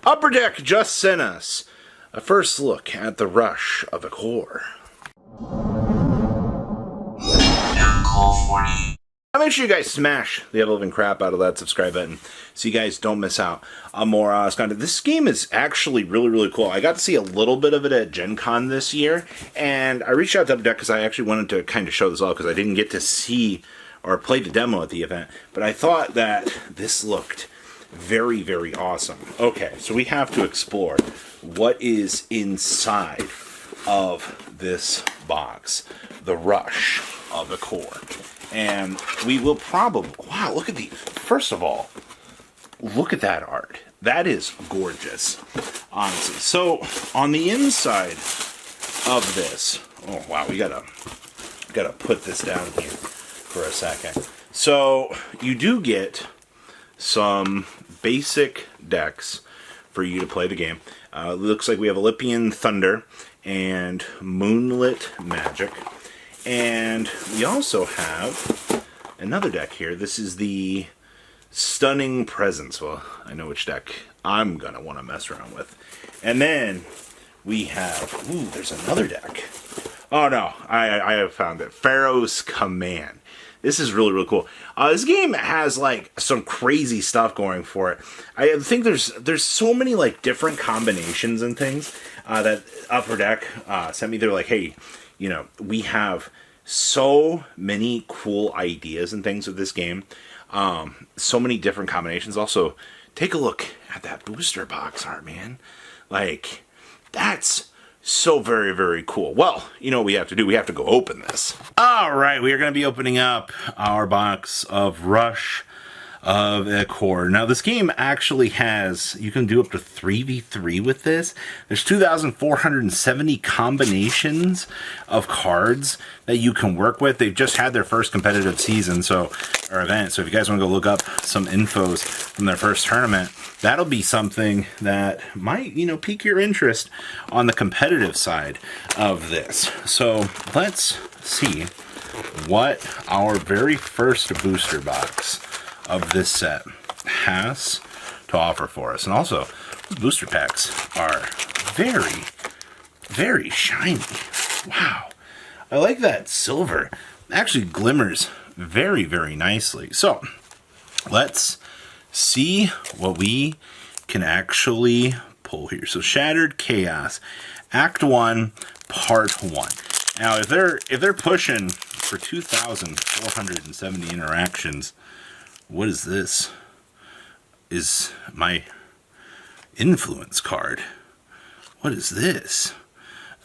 Upper Deck just sent us a first look at the rush of Ikor. Now make sure you guys smash the ever-living crap out of that subscribe button so you guys don't miss out on more content. This game is actually really cool. I got to see a little bit of it at Gen Con this year, and I reached out to Upper Deck because I actually wanted to kind of show this off because I didn't get to see or play the demo at the event, but I thought that this looked very awesome. Okay, so we have to explore what is inside of this box, the rush of Ikor. And we will probably, wow, look at first of all, look at that art. That is gorgeous, honestly. So on the inside of this, oh wow, we gotta put this down here for a second. So you do get some basic decks for you to play the game. Looks like we have Olympian Thunder and Moonlit Magic. And we also have another deck here. This is the Stunning Presence. Well, I know which deck I'm going to want to mess around with. And then we have, ooh, there's another deck. Oh no, I have found it. Pharaoh's Command. This is really cool. This game has like some crazy stuff going for it. I think there's so many like different combinations and things that Upper Deck sent me. They're like, hey, you know, we have so many cool ideas and things with this game. So many different combinations. Also, take a look at that booster box art, man. Like, that's so very cool. Well, you know what we have to do? We have to go open this. All right, we are going to be opening up our box of Rush of Ikor. Now, this game actually has, you can do up to 3v3 with this. There's 2,470 combinations of cards that you can work with. They've just had their first competitive season, or event. So if you guys want to go look up some infos from their first tournament, that'll be something that might, you know, pique your interest on the competitive side of this. So let's see what our very first booster box of this set has to offer for us. And also, the booster packs are very shiny. Wow. I like that silver. It actually glimmers very nicely. So, let's see what we can actually pull here. So, Shattered Chaos, Act 1, Part 1. Now, if they're pushing for 2,470 interactions, what is this? Is my influence card. What is this?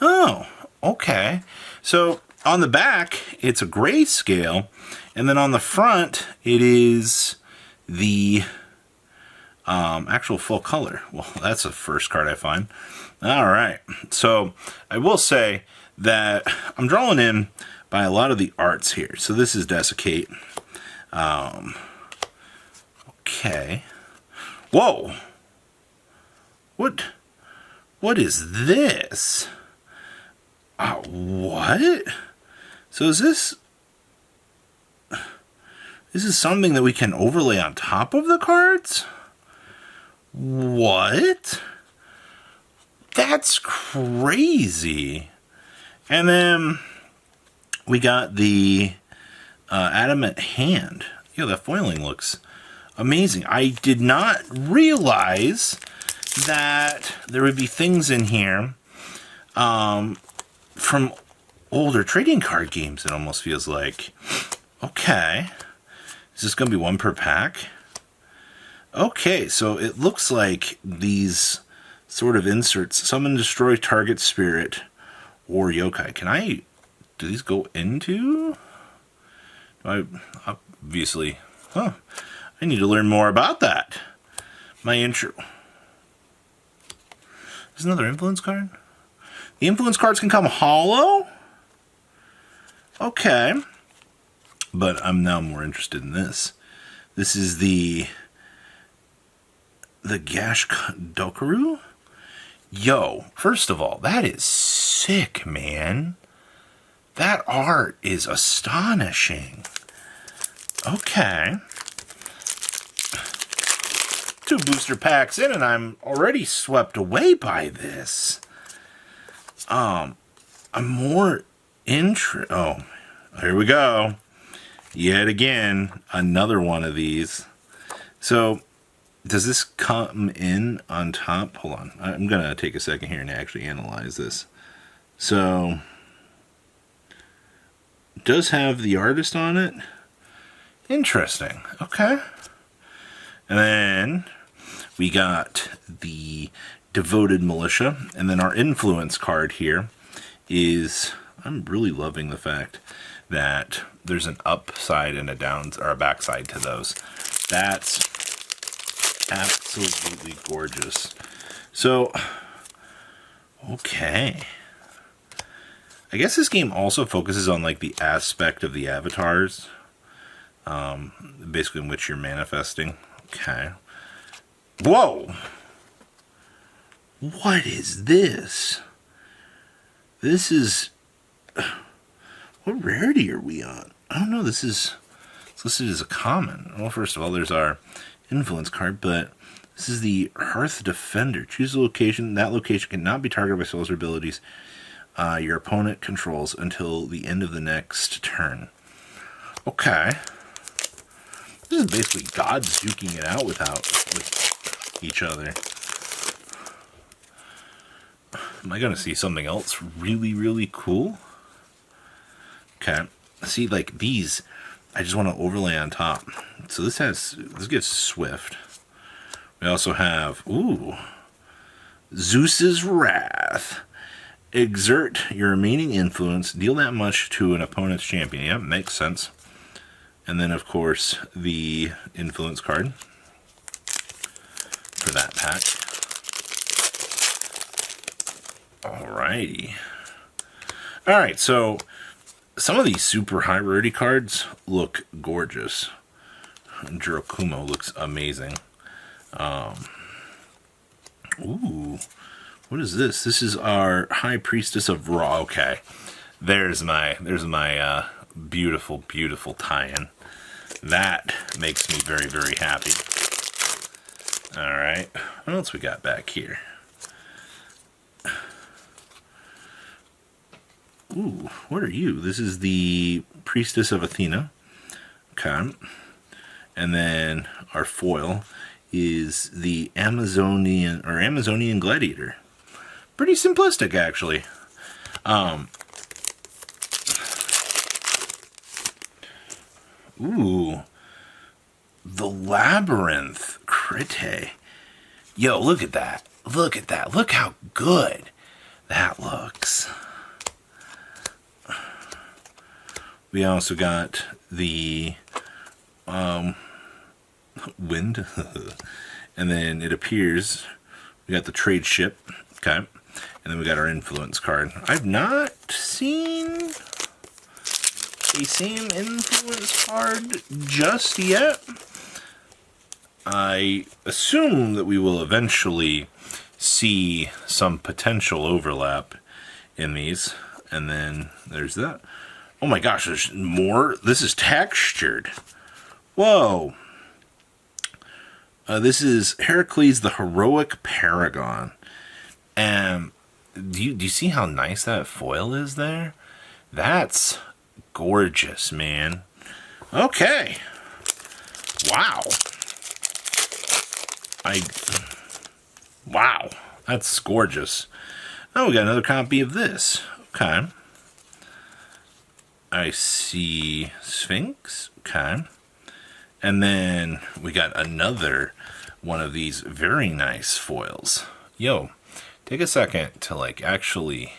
Oh, okay. So on the back, it's a grayscale, and then on the front, it is the actual full color. Well, that's the first card I find. All right. So I will say that I'm drawn in by a lot of the arts here. So this is Desiccate. Okay. Whoa. What is this? What? So is this is something that we can overlay on top of the cards? What? That's crazy. And then we got the Adamant Hand. Yeah, that foiling looks amazing. I did not realize that there would be things in here from older trading card games, it almost feels like. Okay. Is this going to be one per pack? Okay, so it looks like these sort of inserts. Summon, destroy target spirit or yokai. Can I... do these go into... obviously... Huh. I need to learn more about that. My intro. There's another influence card. The influence cards can come hollow? Okay. But I'm now more interested in this. This is the Gash Dokuru? Yo, first of all, that is sick, man. That art is astonishing. Okay. 2 booster packs in, and I'm already swept away by this. I'm more oh, here we go. Yet again, another one of these. So, does this come in on top? Hold on. I'm going to take a second here and actually analyze this. So, it does have the artist on it. Interesting. Okay. And then we got the Devoted Militia. And then our influence card here is, I'm really loving the fact that there's an upside and a or a backside to those. That's absolutely gorgeous. So, okay. I guess this game also focuses on like the aspect of the avatars, basically in which you're manifesting. Okay. Whoa! What is this? This is... What rarity are we on? I don't know. This is... It's listed as a common. Well, first of all, there's our influence card, but this is the Hearth Defender. Choose a location. That location cannot be targeted by spells or abilities your opponent controls until the end of the next turn. Okay. This is basically gods duking it out with each other. Am I going to see something else really, really cool? Okay. See, like these, I just want to overlay on top. So this gets Swift. We also have, Zeus's Wrath. Exert your remaining influence. Deal that much to an opponent's champion. Yep, makes sense. And then, of course, the influence card for that pack. Alrighty. Alright, so some of these super high rarity cards look gorgeous. Jirakumo looks amazing. What is this? This is our High Priestess of Ra. Okay. There's my beautiful, beautiful tie-in. That makes me very, very happy. Alright. What else we got back here? What are you? This is the Priestess of Athena. Okay. And then our foil is the Amazonian Gladiator. Pretty simplistic, actually. The Labyrinth Crite. Yo, look at that. Look at that. Look how good that looks. We also got the Wind. And then it appears we got the Trade Ship. Okay. And then we got our influence card. I've not seen a same influence card just yet. I assume that we will eventually see some potential overlap in these. And then there's that. Oh my gosh, there's more. This is textured. Whoa. This is Heracles the Heroic Paragon. And do you see how nice that foil is there? That's gorgeous, man. Okay. Wow. Wow. That's gorgeous. Oh, we got another copy of this. Okay. I see Sphinx. Okay. And then we got another one of these very nice foils. Yo, take a second to like actually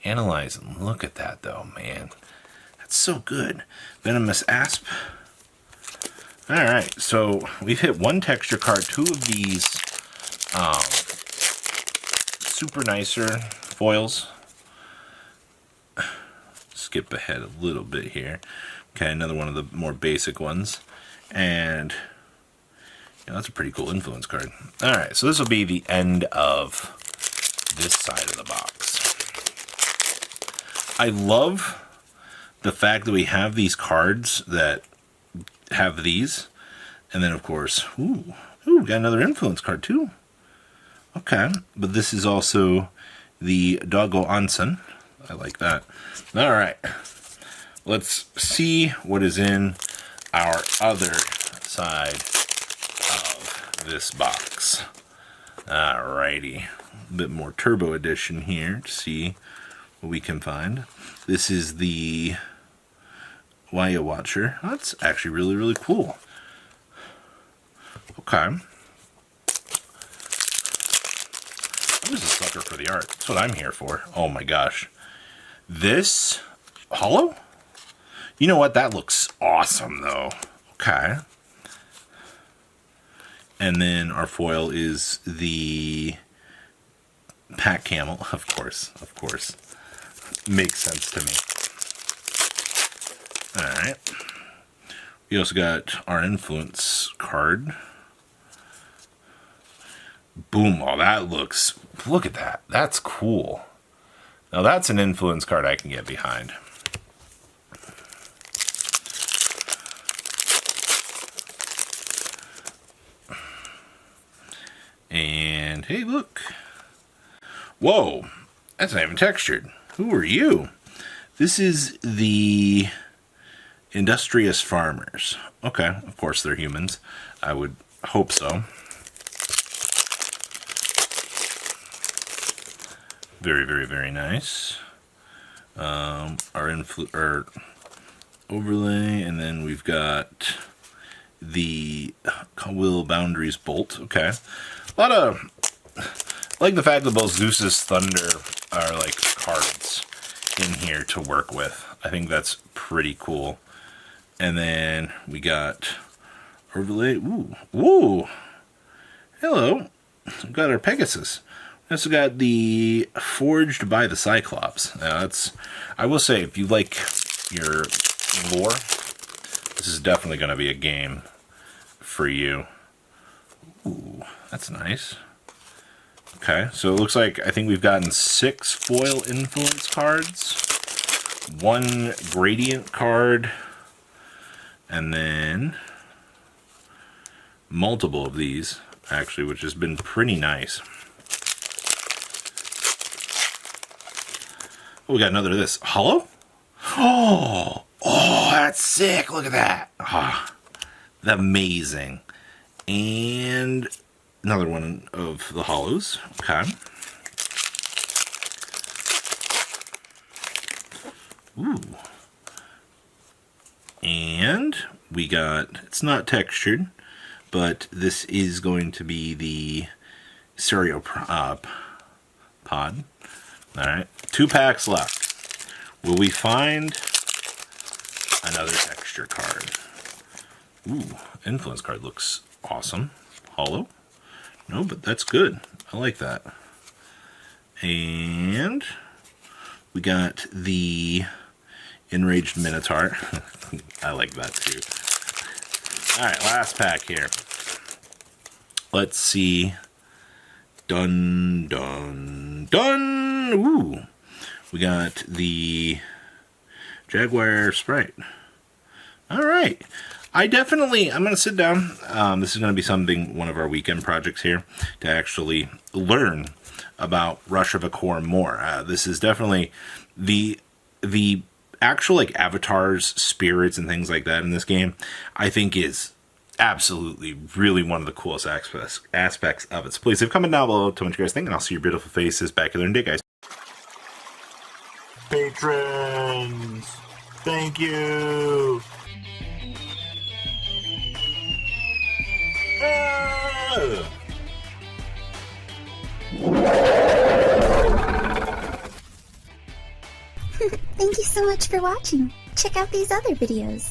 analyze and look at that though, man. That's so good. Venomous Asp. Alright, so we've hit one texture card, 2 of these super nicer foils. Skip ahead a little bit here. Okay, another one of the more basic ones. And yeah, that's a pretty cool influence card. Alright, so this will be the end of this side of the box. I love the fact that we have these cards that have these. And then, of course, Ooh, got another influence card too. Okay, but this is also the Doggo Onsen. I like that. All right, let's see what is in our other side of this box. Alrighty, a bit more Turbo Edition here to see what we can find. This is the Waya Watcher. That's actually really, really cool. Okay. I'm just a sucker for the art. That's what I'm here for. Oh my gosh. This hollow? You know what? That looks awesome though. Okay. And then our foil is the Pack Camel. Of course. Of course. Makes sense to me. Alright. We also got our influence card. Boom. Oh, that looks... Look at that. That's cool. Now that's an influence card I can get behind. And hey, look. Whoa. That's not even textured. Who are you? This is the Industrious Farmers. Okay, of course they're humans. I would hope so. Very, very, very nice. Our overlay, and then we've got the Will Boundaries Bolt. Okay. A lot of... I like the fact that both Zeus's Thunder are like cards in here to work with. I think that's pretty cool. And then we got overlay. Ooh. Ooh. Hello. We've got our Pegasus. We also got the Forged by the Cyclops. Now that's, I will say, if you like your lore, this is definitely going to be a game for you. Ooh, that's nice. Okay, so it looks like I think we've gotten 6 foil influence cards, 1 gradient card, and then multiple of these, actually, which has been pretty nice. Oh, we got another of this. Hollow? Oh, that's sick. Look at that. Ah, amazing. And another one of the hollows. Okay. Ooh. And we got, it's not textured, but this is going to be the Cereopod. Alright, 2 packs left. Will we find another texture card? Ooh, influence card looks awesome. Hollow? No, but that's good. I like that. And we got the Enraged Minotaur. I like that too. Alright, last pack here. Let's see. Dun, dun, dun! Ooh! We got the Jaguar Sprite. Alright. I'm going to sit down. This is going to be something, one of our weekend projects here, to actually learn about Rush of Ikor more. This is definitely the actual like avatars, spirits, and things like that in this game, I think is absolutely really one of the coolest aspects of it. So please leave a comment down below, tell me what you guys think, and I'll see your beautiful faces back here in a day, guys. Patrons, thank you. Thank you so much for watching. Check out these other videos.